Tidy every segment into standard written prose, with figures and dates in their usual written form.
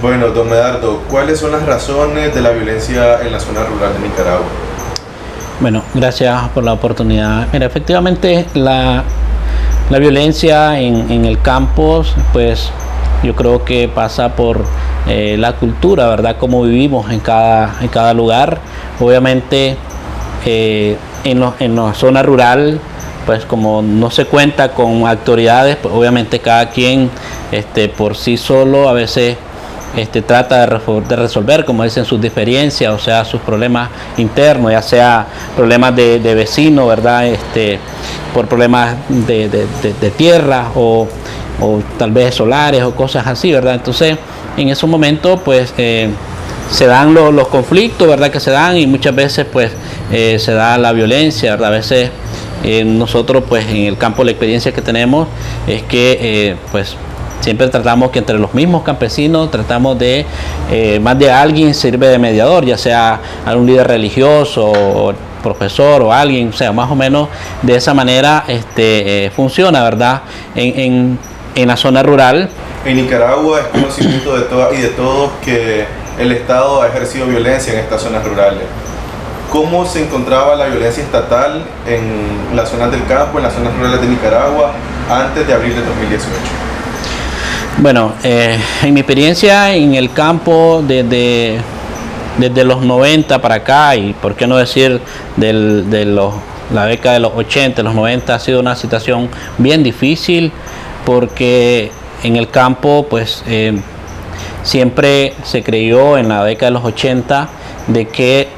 Bueno, don Medardo, ¿cuáles son las razones de la violencia en la zona rural de Nicaragua? Bueno, gracias por la oportunidad. Mira, efectivamente la violencia en el campo, pues yo creo que pasa por la cultura, ¿verdad? Cómo vivimos en cada lugar. Obviamente en la zona rural, pues como no se cuenta con autoridades, pues obviamente cada quien por sí solo a veces trata de resolver, como dicen, sus diferencias, o sea, sus problemas internos, ya sea problemas de vecino, ¿verdad? Por problemas de tierra o tal vez solares o cosas así, ¿verdad? Entonces, en esos momentos, pues, se dan los conflictos, ¿verdad? Que se dan, y muchas veces, pues, se da la violencia, ¿verdad? A veces nosotros, pues, en el campo la experiencia que tenemos es que, pues, siempre tratamos que entre los mismos campesinos tratamos de, más de alguien sirve de mediador, ya sea algún líder religioso o profesor o alguien, o sea, más o menos de esa manera funciona, ¿verdad? En la zona rural. En Nicaragua es conocimiento de todas y de todos que el Estado ha ejercido violencia en estas zonas rurales. ¿Cómo se encontraba la violencia estatal en las zonas del campo, en las zonas rurales de Nicaragua, antes de abril de 2018? Bueno, en mi experiencia en el campo desde los 90 para acá, y por qué no decir la década de los 80, los 90, ha sido una situación bien difícil, porque en el campo pues siempre se creyó en la década de los 80 de que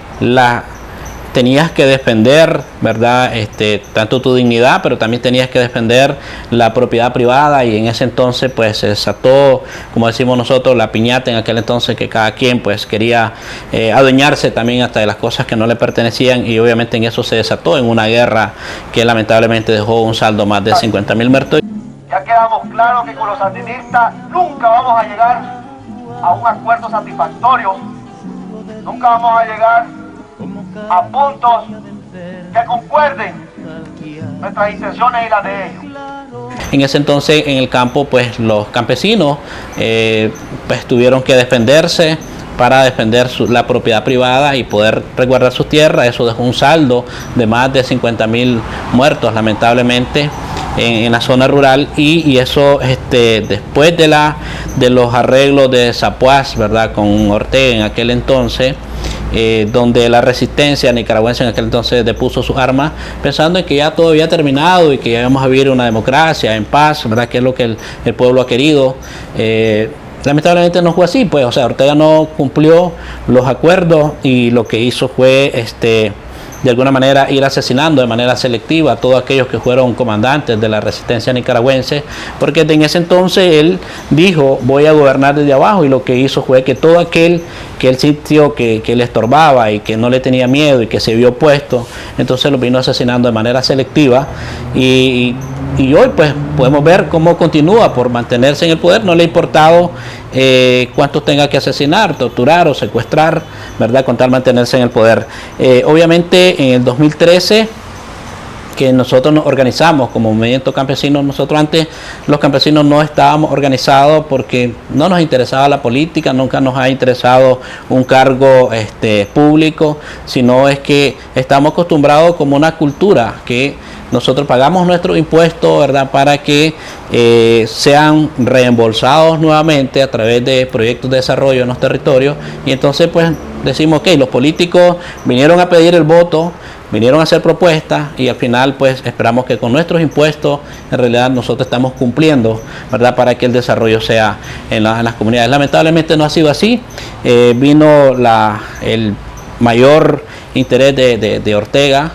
tenías que defender, ¿verdad? Tanto tu dignidad, pero también tenías que defender la propiedad privada, y en ese entonces pues se desató, como decimos nosotros, la piñata en aquel entonces, que cada quien pues quería adueñarse también hasta de las cosas que no le pertenecían, y obviamente en eso se desató en una guerra que lamentablemente dejó un saldo más de 50.000 muertos. Ya quedamos claros que con los sandinistas nunca vamos a llegar a un acuerdo satisfactorio, nunca vamos a llegar a puntos que concuerden nuestras intenciones y las de ellos. En ese entonces en el campo pues los campesinos pues tuvieron que defenderse para defender la propiedad privada y poder resguardar sus tierras. Eso dejó un saldo de más de 50.000 muertos lamentablemente en la zona rural, y eso después de los arreglos de Zapuaz, ¿verdad? Con Ortega en aquel entonces, donde la resistencia nicaragüense en aquel entonces depuso sus armas, pensando en que ya todo había terminado y que ya íbamos a vivir una democracia en paz, ¿verdad? Que es lo que el pueblo ha querido. Lamentablemente no fue así, pues, o sea, Ortega no cumplió los acuerdos, y lo que hizo fue de alguna manera ir asesinando de manera selectiva a todos aquellos que fueron comandantes de la resistencia nicaragüense, porque en ese entonces él dijo: voy a gobernar desde abajo, y lo que hizo fue que todo aquel que el sitio que le estorbaba y que no le tenía miedo y que se vio opuesto, entonces lo vino asesinando de manera selectiva, y hoy pues podemos ver cómo continúa por mantenerse en el poder. No le ha importado cuántos tenga que asesinar, torturar o secuestrar, ¿verdad? Con tal mantenerse en el poder. Obviamente en el 2013 que nosotros nos organizamos como movimiento campesino. Nosotros antes, los campesinos, no estábamos organizados porque no nos interesaba la política, nunca nos ha interesado un cargo público, sino es que estamos acostumbrados como una cultura que nosotros pagamos nuestros impuestos, ¿verdad?, para que sean reembolsados nuevamente a través de proyectos de desarrollo en los territorios. Y entonces pues decimos, ok, los políticos vinieron a pedir el voto, vinieron a hacer propuestas, y al final pues esperamos que con nuestros impuestos en realidad nosotros estamos cumpliendo, ¿verdad?, para que el desarrollo sea en las comunidades. Lamentablemente no ha sido así. Vino el mayor interés de Ortega,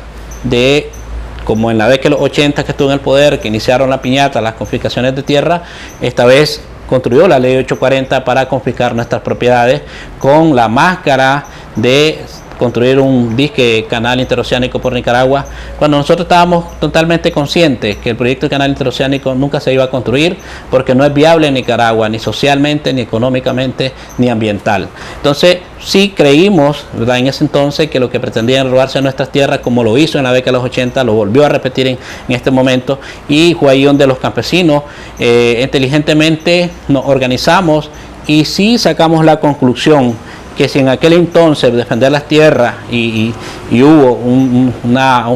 como en la década de los 80 que estuvo en el poder, que iniciaron la piñata, las confiscaciones de tierra. Esta vez construyó la ley 840 para confiscar nuestras propiedades con la máscara de construir un disque canal interoceánico por Nicaragua, cuando nosotros estábamos totalmente conscientes que el proyecto del canal interoceánico nunca se iba a construir, porque no es viable en Nicaragua, ni socialmente, ni económicamente, ni ambiental. Entonces sí creímos, ¿verdad?, en ese entonces, que lo que pretendían robarse nuestras tierras, como lo hizo en la década de los 80, lo volvió a repetir en este momento, y fue ahí donde los campesinos inteligentemente nos organizamos y sí sacamos la conclusión que si en aquel entonces defender las tierras y hubo un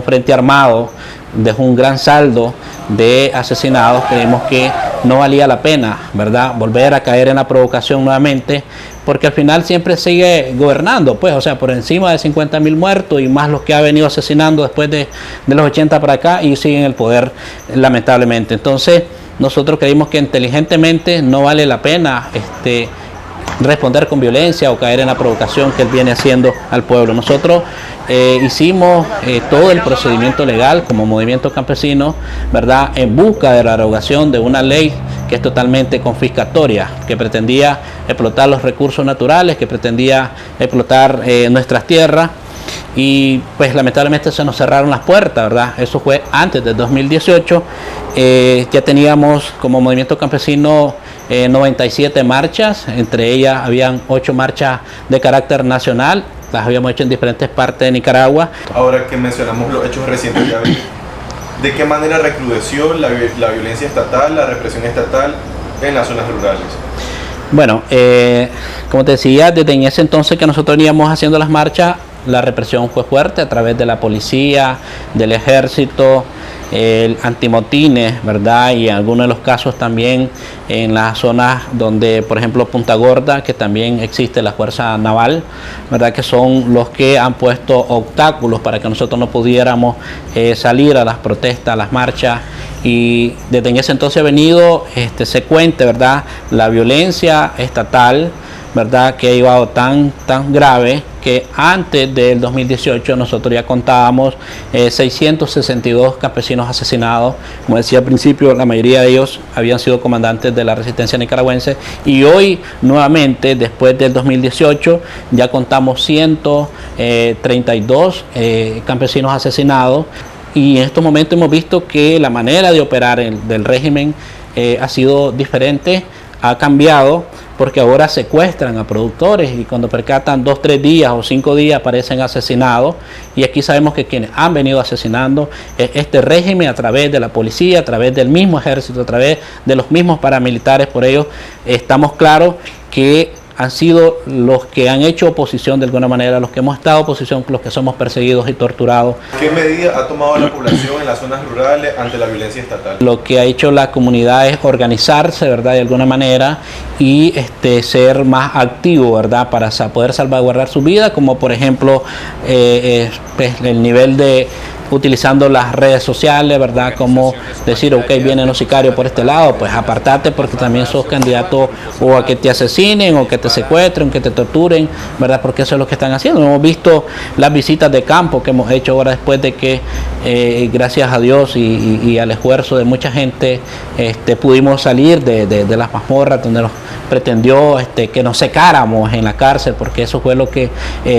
frente armado, dejó un gran saldo de asesinados, creímos que no valía la pena, ¿verdad?, volver a caer en la provocación nuevamente, porque al final siempre sigue gobernando, pues, o sea, por encima de 50.000 muertos y más los que ha venido asesinando después de los 80 para acá y siguen en el poder, lamentablemente. Entonces, nosotros creímos que inteligentemente no vale la pena responder con violencia o caer en la provocación que él viene haciendo al pueblo. Nosotros hicimos todo el procedimiento legal como movimiento campesino, ¿verdad?, en busca de la derogación de una ley que es totalmente confiscatoria, que pretendía explotar los recursos naturales, que pretendía explotar nuestras tierras, y pues lamentablemente se nos cerraron las puertas, ¿verdad? Eso fue antes del 2018. Ya teníamos como movimiento campesino 97 marchas, entre ellas habían 8 marchas de carácter nacional, las habíamos hecho en diferentes partes de Nicaragua. Ahora que mencionamos los hechos recientes de abril, ¿de qué manera recrudeció la violencia estatal, la represión estatal en las zonas rurales? Bueno, como te decía, desde en ese entonces que nosotros veníamos haciendo las marchas, la represión fue fuerte a través de la policía, del ejército, el antimotines, ¿verdad? Y en algunos de los casos también en las zonas donde, por ejemplo, Punta Gorda, que también existe la Fuerza Naval, ¿verdad?, que son los que han puesto obstáculos para que nosotros no pudiéramos salir a las protestas, a las marchas. Y desde en ese entonces ha venido secuente, ¿verdad?, la violencia estatal, ¿verdad?, que ha llevado tan grave que antes del 2018 nosotros ya contábamos 662 campesinos asesinados. Como decía al principio, la mayoría de ellos habían sido comandantes de la resistencia nicaragüense, y hoy nuevamente, después del 2018, ya contamos 132 campesinos asesinados. Y en estos momentos hemos visto que la manera de operar del régimen ha sido diferente, ha cambiado, porque ahora secuestran a productores y cuando percatan 2, 3 días o 5 días aparecen asesinados. Y aquí sabemos que quienes han venido asesinando es este régimen a través de la policía, a través del mismo ejército, a través de los mismos paramilitares. Por ello estamos claros que han sido los que han hecho oposición de alguna manera, los que hemos estado oposición, los que somos perseguidos y torturados. ¿Qué medida ha tomado la población en las zonas rurales ante la violencia estatal? Lo que ha hecho la comunidad es organizarse, ¿verdad?, de alguna manera, y ser más activo, ¿verdad?, para poder salvaguardar su vida, como por ejemplo el nivel de utilizando las redes sociales, ¿verdad?, como decir, ok, vienen los sicarios por este lado, pues apartate porque también sos candidato o a que te asesinen o que te secuestren, que te torturen, ¿verdad?, porque eso es lo que están haciendo. Hemos visto las visitas de campo que hemos hecho ahora después de que gracias a Dios y al esfuerzo de mucha gente pudimos salir de las mazmorras donde nos pretendió que nos secáramos en la cárcel, porque eso fue lo que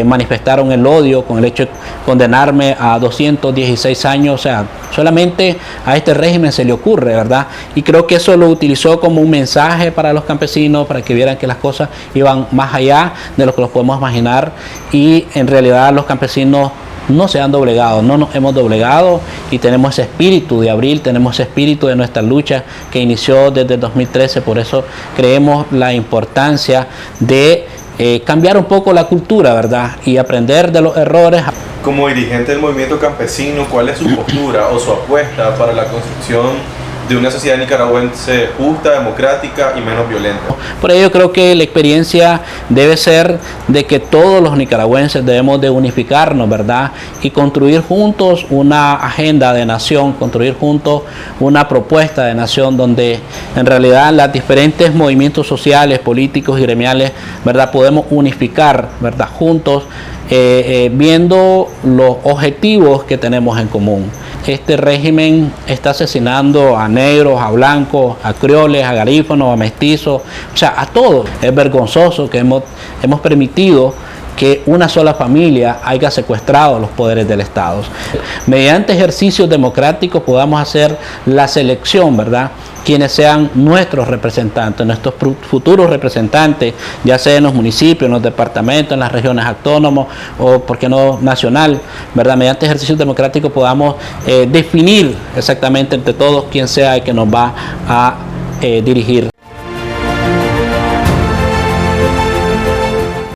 manifestaron el odio con el hecho de condenarme a 216 años. O sea, solamente a este régimen se le ocurre, ¿verdad? Y creo que eso lo utilizó como un mensaje para los campesinos, para que vieran que las cosas iban más allá de lo que los podemos imaginar, y en realidad los campesinos no se han doblegado, no nos hemos doblegado, y tenemos ese espíritu de abril, tenemos ese espíritu de nuestra lucha que inició desde el 2013. Por eso creemos la importancia de cambiar un poco la cultura, ¿verdad?, y aprender de los errores. Como dirigente del movimiento campesino, ¿cuál es su postura o su apuesta para la construcción de una sociedad nicaragüense justa, democrática y menos violenta? Por ello creo que la experiencia debe ser de que todos los nicaragüenses debemos de unificarnos, ¿verdad?, y construir juntos una agenda de nación, construir juntos una propuesta de nación donde en realidad los diferentes movimientos sociales, políticos y gremiales, ¿verdad?, podemos unificar, ¿verdad?, juntos, viendo los objetivos que tenemos en común. Este régimen está asesinando a negros, a blancos, a crioles, a garífonos, a mestizos, o sea, a todos. Es vergonzoso que hemos permitido que una sola familia haya secuestrado los poderes del Estado. Mediante ejercicios democráticos podamos hacer la selección, ¿verdad?, quienes sean nuestros representantes, nuestros futuros representantes, ya sea en los municipios, en los departamentos, en las regiones autónomas o, por qué no, nacional, ¿verdad? Mediante ejercicios democráticos podamos definir exactamente entre todos quién sea el que nos va a dirigir.